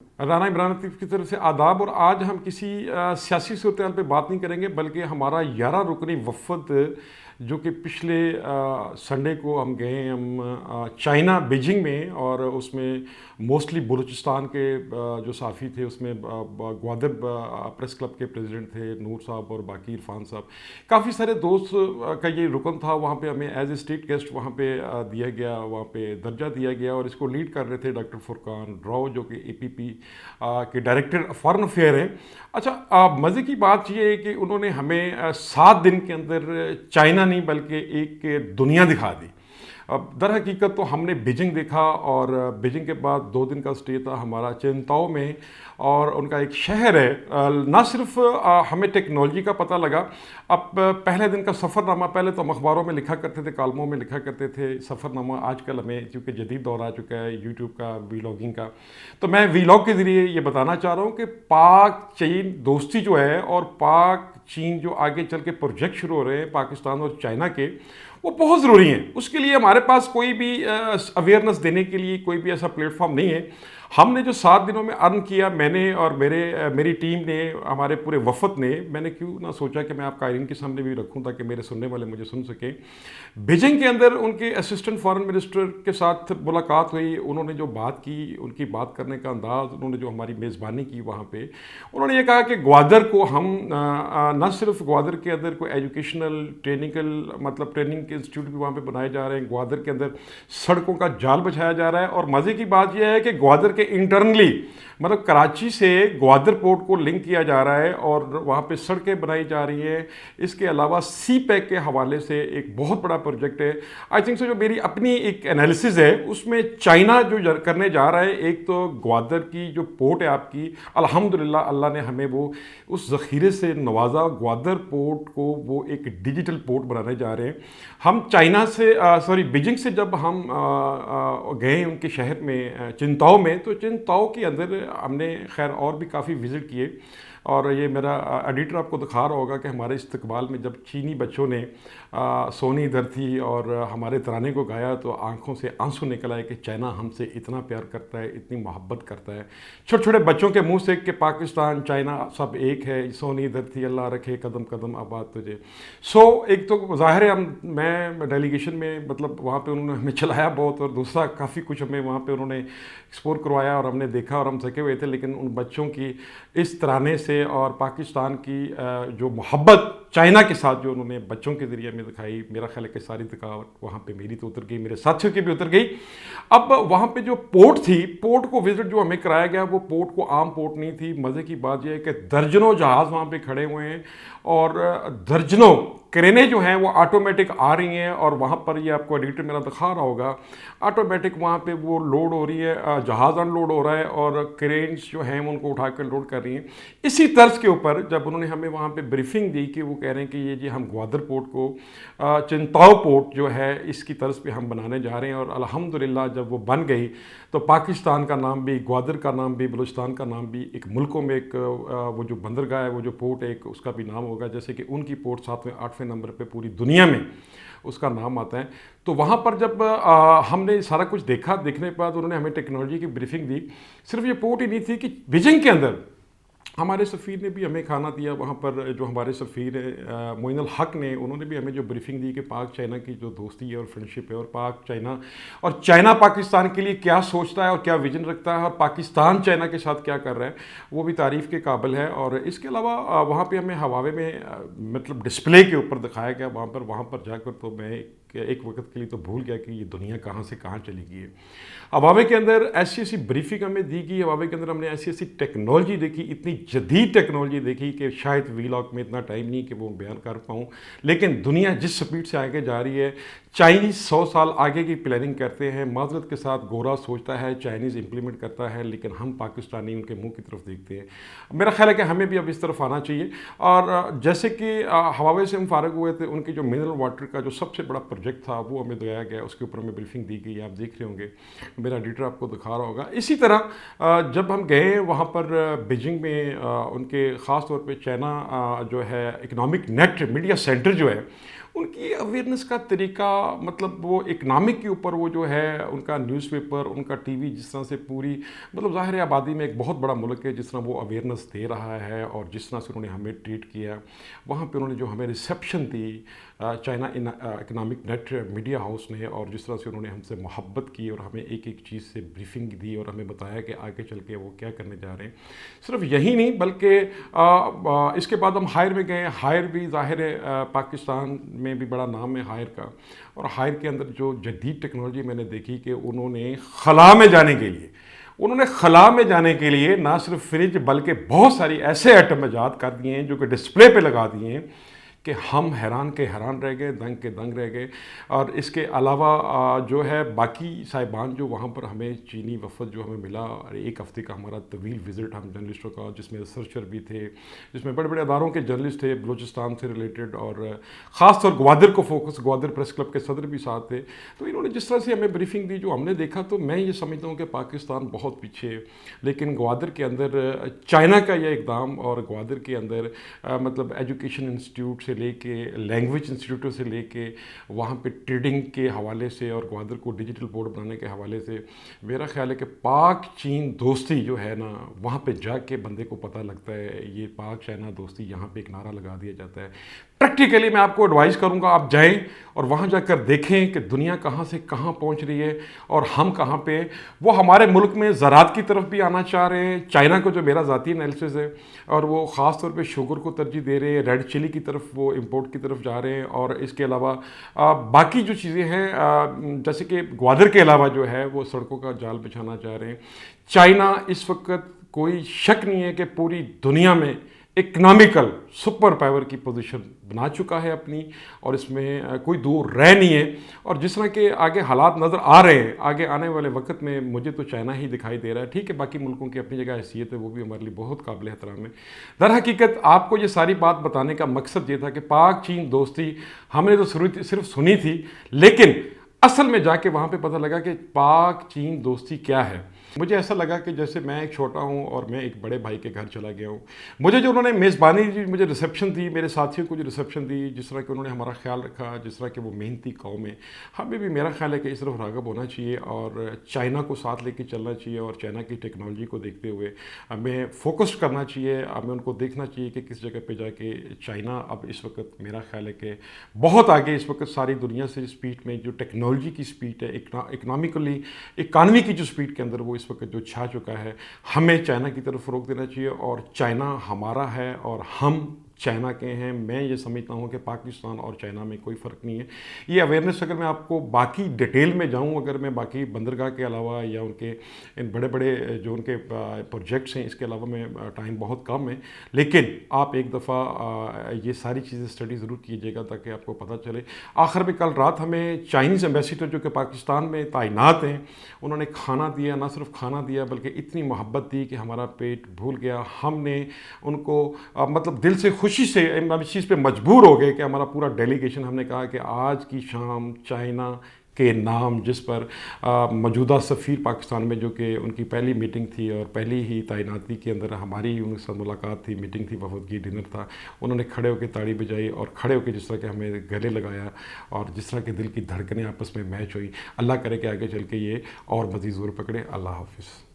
رانا عمران لطیف کی طرف سے آداب، اور آج ہم کسی سیاسی صورتحال پہ بات نہیں کریں گے، بلکہ ہمارا 11 رکنی وفد جو کہ پچھلے سنڈے کو ہم گئے ہیں ہم چائنا بیجنگ میں، اور اس میں موسٹلی بلوچستان کے جو صحافی تھے، اس میں گوادر پریس کلب کے پریزیڈنٹ تھے نور صاحب، اور باقی عرفان صاحب، کافی سارے دوست کا یہ رکن تھا۔ وہاں پہ ہمیں ایز اے اسٹیٹ گیسٹ وہاں پہ دیا گیا، وہاں پہ درجہ دیا گیا، اور اس کو لیڈ کر رہے تھے ڈاکٹر فرقان راؤ جو کہ اے پی پی کے ڈائریکٹر فارن افیئر ہیں۔ اچھا، مزے کی بات یہ ہے کہ انہوں نے ہمیں 7 دن کے اندر چائنا نہیں بلکہ ایک دنیا دکھا دی۔ اب در حقیقت تو ہم نے بیجنگ دیکھا، اور بیجنگ کے بعد 2 دن کا اسٹے تھا ہمارا چنتاؤ میں، اور ان کا ایک شہر ہے۔ نہ صرف ہمیں ٹیکنالوجی کا پتہ لگا، اب پہلے دن کا سفر نامہ، پہلے تو ہم اخباروں میں لکھا کرتے تھے، کالموں میں لکھا کرتے تھے سفر نامہ، آج کل ہمیں چونکہ جدید دور آ چکا ہے یوٹیوب کا ویلاگنگ کا، تو میں ویلاگ کے ذریعے یہ بتانا چاہ رہا ہوں کہ پاک چین دوستی جو ہے، اور پاک چین جو آگے چل کے پروجیکٹ شروع ہو رہے ہیں پاکستان اور چائنا کے، وہ بہت ضروری ہیں۔ اس کے لیے ہمارے پاس کوئی بھی اویئرنیس دینے کے لیے کوئی بھی ایسا پلیٹ فارم نہیں ہے۔ ہم نے جو 7 دنوں میں ارن کیا، میں نے اور میری ٹیم نے، ہمارے پورے وفد نے، میں نے کیوں نہ سوچا کہ میں آپ قائرین کے سامنے بھی رکھوں تاکہ میرے سننے والے مجھے سن سکیں۔ بیجنگ کے اندر ان کے اسسٹنٹ فارن منسٹر کے ساتھ ملاقات ہوئی، انہوں نے جو بات کی، ان کی بات کرنے کا انداز، انہوں نے جو ہماری میزبانی کی وہاں پہ، انہوں نے یہ کہا کہ گوادر کو ہم نہ صرف گوادر کے اندر کوئی ایجوکیشنل ٹریننگ کے انسٹیٹیوٹ بھی وہاں پہ بنائے جا رہے ہیں، گوادر کے اندر سڑکوں کا جال بچھایا جا رہا ہے، اور مزے کی بات یہ ہے کہ گوادر کے انٹرنلی کراچی سے گوادر پورٹ کو لنک کیا جا رہا ہے، اور وہاں پہ سڑکیں بنائی جا رہی ہیں۔ اس کے علاوہ سی پیک کے حوالے سے ایک بہت بڑا پروجیکٹ ہے۔ آئی تھنک سو جو میری اپنی ایک انالیسز ہے، اس میں چائنا جو کرنے جا رہا ہے، ایک تو گوادر کی جو پورٹ ہے آپ کی، الحمدللہ اللہ نے ہمیں وہ اس ذخیرے سے نوازا، گوادر پورٹ کو وہ ایک ڈیجیٹل پورٹ بنانے جا رہے ہیں۔ ہم چائنا سے بیجنگ سے جب ہم گئے ان کے شہر میں چنتاؤ میں، تو چنتاؤ کے اندر ہم نے خیر اور بھی کافی وزٹ کیے، اور یہ میرا ایڈیٹر آپ کو دکھا رہا ہوگا کہ ہمارے استقبال میں جب چینی بچوں نے سونی ادھر تھی اور ہمارے ترانے کو گایا، تو آنکھوں سے آنسو نکل آئے کہ چائنا ہم سے اتنا پیار کرتا ہے، اتنی محبت کرتا ہے۔ چھوٹے چھوٹے بچوں کے منہ سے کہ پاکستان چائنا سب ایک ہے، سونی ادھر تھی، اللہ رکھے قدم قدم آباد تجھے۔ ایک تو ظاہر ہے میں ڈیلیگیشن میں وہاں پہ انہوں نے ہمیں چلایا بہت، اور دوسرا کافی کچھ ہمیں وہاں پہ انہوں نے ایکسپلور کروایا، اور ہم نے دیکھا، اور ہم تھکے ہوئے تھے، لیکن ان بچوں کی اس ترانے سے اور پاکستان کی جو محبت چائنا کے ساتھ جو انہوں نے بچوں کے ذریعے ہمیں دکھائی، میرا خیال ہے کہ ساری تھکاوٹ وہاں پہ میری تو اتر گئی، میرے ساتھیوں کی بھی اتر گئی۔ اب وہاں پہ جو پورٹ تھی، پورٹ کو وزٹ جو ہمیں کرایا گیا، وہ پورٹ کو عام پورٹ نہیں تھی۔ مزے کی بات یہ ہے کہ درجنوں جہاز وہاں پہ کھڑے ہوئے ہیں، اور درجنوں کرینیں جو ہیں وہ آٹومیٹک آ رہی ہیں، اور وہاں پر یہ آپ کو ایڈیٹر میرا دکھا رہا ہوگا، آٹومیٹک وہاں پہ وہ لوڈ ہو رہی ہے، جہاز ان لوڈ ہو رہا ہے، اور کرینز جو ہیں ان کو اٹھا کر لوڈ کر رہی ہیں۔ اسی طرز کے اوپر جب انہوں نے ہمیں وہاں پہ بریفنگ دی کہ وہ کہہ رہے ہیں کہ یہ جی ہم گوادر پورٹ کو چنتاؤ پورٹ جو ہے اس کی طرز پہ ہم بنانے جا رہے ہیں، اور الحمدللہ جب وہ بن گئی تو پاکستان کا نام بھی، گوادر کا نام بھی، بلوچستان کا نام بھی، ایک ملکوں میں ایک وہ جو بندرگاہ ہے، وہ جو پورٹ ہے، ایک اس کا بھی نام ہوگا، جیسے کہ ان کی پورٹ 7ویں 8ویں نمبر پہ پوری دنیا میں اس کا نام آتا ہے۔ تو وہاں پر جب ہم نے سارا کچھ دیکھا، دیکھنے کے بعد انہوں نے ہمیں ٹیکنالوجی کی بریفنگ دی۔ صرف یہ پورٹ ہی نہیں تھی کہ بیجنگ کے اندر ہمارے سفیر نے بھی ہمیں کھانا دیا، وہاں پر جو ہمارے سفیر ہیں معین الحق نے، انہوں نے بھی ہمیں جو بریفنگ دی کہ پاک چائنا کی جو دوستی ہے اور فرینڈشپ ہے، اور پاک چائنا اور چائنا پاکستان کے لیے کیا سوچتا ہے اور کیا ویژن رکھتا ہے، اور پاکستان چائنا کے ساتھ کیا کر رہا ہے، وہ بھی تعریف کے قابل ہے۔ اور اس کے علاوہ وہاں پہ ہمیں ہواوے میں ڈسپلے کے اوپر دکھایا گیا، وہاں پر جا کر تو میں ایک وقت کے لیے تو بھول گیا کہ یہ دنیا کہاں سے کہاں چلی گئی ہے۔ ہواوے کے اندر ایسی بریفنگ ہمیں دی گئی، ہواوے کے اندر ہم نے ایسی ٹیکنالوجی دیکھی، اتنی جدید ٹیکنالوجی دیکھی کہ شاید ویلاگ میں اتنا ٹائم نہیں کہ وہ بیان کر پاؤں، لیکن دنیا جس سپیڈ سے آگے جا رہی ہے، چائنیز 100 سال آگے کی پلاننگ کرتے ہیں، معذرت کے ساتھ گورا سوچتا ہے، چائنیز امپلیمنٹ کرتا ہے، لیکن ہم پاکستانی ان کے منہ کی طرف دیکھتے ہیں۔ میرا خیال ہے کہ ہمیں بھی اب اس طرف آنا چاہیے۔ اور جیسے کہ ہواوے سے ہم فارغ ہوئے تھے، ان کی جو منرل واٹر کا جو سب سے بڑا پروجیکٹ تھا وہ ہمیں دکھایا گیا، اس کے اوپر ہمیں بریفنگ دی گئی، آپ دیکھ رہے ہوں گے، میرا ایڈیٹر آپ کو دکھا رہا ہوگا۔ اسی طرح جب ہم گئے وہاں پر بیجنگ میں، ان کے خاص طور پہ چائنا جو ہے اکنامک نیٹ میڈیا سینٹر جو ہے، ان کی اویئرنیس کا طریقہ مطلب وہ اکنامک کے اوپر وہ جو ہے ان کا نیوز پیپر ان کا ٹی وی جس طرح سے پوری مطلب ظاہر آبادی میں ایک بہت بڑا ملک ہے جس طرح وہ اویئرنیس دے رہا ہے اور جس طرح سے انہوں نے ہمیں ٹریٹ کیا وہاں پہ انہوں نے جو ہمیں ریسیپشن دی China economic net media house نے اور جس طرح سے انہوں نے ہم سے محبت کی اور ہمیں ایک ایک چیز سے بریفنگ دی اور ہمیں بتایا کہ آگے چل کے وہ کیا کرنے جا رہے ہیں. صرف یہی نہیں بلکہ اس کے بعد ہم ہائر میں گئے. ہائر بھی ظاہر ہے پاکستان میں بھی بڑا نام ہے ہائر کا اور ہائر کے اندر جو جدید ٹیکنالوجی میں نے دیکھی کہ انہوں نے خلا میں جانے کے لیے نہ صرف فریج بلکہ بہت ساری ایسے ایٹم ایجاد کر دیے ہیں جو کہ ڈسپلے پہ لگا دیے ہیں کہ ہم حیران کے حیران رہ گئے, دنگ کے دنگ رہ گئے. اور اس کے علاوہ جو ہے باقی صاحبان جو وہاں پر ہمیں چینی وفد جو ہمیں ملا ایک ہفتے کا ہمارا طویل وزٹ ہم جرنلسٹوں کا جس میں ریسرچر بھی تھے جس میں بڑے بڑے اداروں کے جرنلسٹ تھے بلوچستان سے ریلیٹڈ اور خاص طور گوادر کو فوکس گوادر پریس کلب کے صدر بھی ساتھ تھے. تو انہوں نے جس طرح سے ہمیں بریفنگ دی جو ہم نے دیکھا تو میں یہ سمجھتا ہوں کہ پاکستان بہت پیچھے ہے لیکن گوادر کے اندر چائنا کا یہ اقدام اور گوادر کے اندر مطلب ایجوکیشن انسٹیٹیوٹ سے لے کے لینگویج انسٹیٹیوٹوں سے لے کے وہاں پہ ٹریڈنگ کے حوالے سے اور گوادر کو ڈیجیٹل بورڈ بنانے کے حوالے سے میرا خیال ہے کہ پاک چین دوستی جو ہے نا وہاں پہ جا کے بندے کو پتہ لگتا ہے. یہ پاک چائنا دوستی یہاں پہ ایک نعرہ لگا دیا جاتا ہے. پریکٹیکلی میں آپ کو ایڈوائز کروں گا آپ جائیں اور وہاں جا کر دیکھیں کہ دنیا کہاں سے کہاں پہنچ رہی ہے اور ہم کہاں پہ. وہ ہمارے ملک میں زراعت کی طرف بھی آنا چاہ رہے ہیں. چائنا کو جو میرا ذاتی انالیسس ہے اور وہ خاص طور پہ شوگر کو ترجیح دے رہے ہیں, ریڈ چلی کی طرف وہ امپورٹ کی طرف جا رہے ہیں. اور اس کے علاوہ باقی جو چیزیں ہیں جیسے کہ گوادر کے علاوہ جو ہے وہ سڑکوں کا جال بچھانا چاہ رہے ہیں. چائنا اس وقت کوئی شک نہیں ہے کہ پوری دنیا میں اکنامیکل سپر پاور کی پوزیشن بنا چکا ہے اپنی اور اس میں کوئی دور رہ نہیں ہے. اور جس طرح کے آگے حالات نظر آ رہے ہیں آگے آنے والے وقت میں مجھے تو چائنا ہی دکھائی دے رہا ہے. ٹھیک ہے باقی ملکوں کی اپنی جگہ حیثیت ہے وہ بھی ہمارے لیے بہت قابل احترام ہے. در حقیقت آپ کو یہ ساری بات بتانے کا مقصد یہ تھا کہ پاک چین دوستی ہم نے تو صرف سنی تھی لیکن اصل میں جا کے وہاں پہ پتہ لگا کہ پاک چین دوستی کیا ہے. مجھے ایسا لگا کہ جیسے میں ایک چھوٹا ہوں اور میں ایک بڑے بھائی کے گھر چلا گیا ہوں. مجھے جو انہوں نے میزبانی دی مجھے ریسیپشن دی میرے ساتھیوں کو جو ریسیپشن دی جس طرح کہ انہوں نے ہمارا خیال رکھا جس طرح کہ وہ محنتی قوم ہے ہمیں بھی میرا خیال ہے کہ اس طرف راغب ہونا چاہیے اور چائنا کو ساتھ لے کے چلنا چاہیے اور چائنا کی ٹیکنالوجی کو دیکھتے ہوئے ہمیں فوکس کرنا چاہیے. ہمیں ان کو دیکھنا چاہیے کہ کس جگہ پہ جا کے چائنا اب اس وقت میرا خیال ہے کہ بہت آگے اس وقت ساری دنیا سے اسپیڈ میں جو ٹیکنالوجی کی اسپیڈ ہے اکانومی کی جو اسپیڈ کے اندر وہ اس وقت جو چھا چکا ہے ہمیں چائنا کی طرف فروغ دینا چاہیے. اور چائنا ہمارا ہے اور ہم چائنا کے ہیں. میں یہ سمجھتا ہوں کہ پاکستان اور چائنا میں کوئی فرق نہیں ہے. یہ اویئرنیس اگر میں آپ کو باقی ڈیٹیل میں جاؤں اگر میں باقی بندرگاہ کے علاوہ یا ان کے ان بڑے بڑے جو ان کے پروجیکٹس ہیں اس کے علاوہ میں ٹائم بہت کم ہے لیکن آپ ایک دفعہ یہ ساری چیزیں اسٹڈی ضرور کیجیے گا تاکہ آپ کو پتہ چلے. آخر میں کل رات ہمیں چائنیز ایمبیسیڈر جو کہ پاکستان میں تعینات ہیں انہوں نے کھانا دیا. نہ صرف کھانا دیا بلکہ اتنی محبت دی کہ ہمارا پیٹ بھول گیا. ہم نے ان کو مطلب دل سے خوشی سے اس چیز پہ مجبور ہو گئے کہ ہمارا پورا ڈیلیگیشن ہم نے کہا کہ آج کی شام چائنا کے نام جس پر موجودہ سفیر پاکستان میں جو کہ ان کی پہلی میٹنگ تھی اور پہلی ہی تعیناتی کے اندر ہماری ان کے ساتھ ملاقات تھی میٹنگ تھی وفدگی ڈنر تھا انہوں نے کھڑے ہو کے تاڑی بجائی اور کھڑے ہو کے جس طرح کہ ہمیں گلے لگایا اور جس طرح کہ دل کی دھڑکنیں آپس میں میچ ہوئی. اللہ کرے کہ آگے چل کے یہ اور مزید زور پکڑے. اللہ حافظ.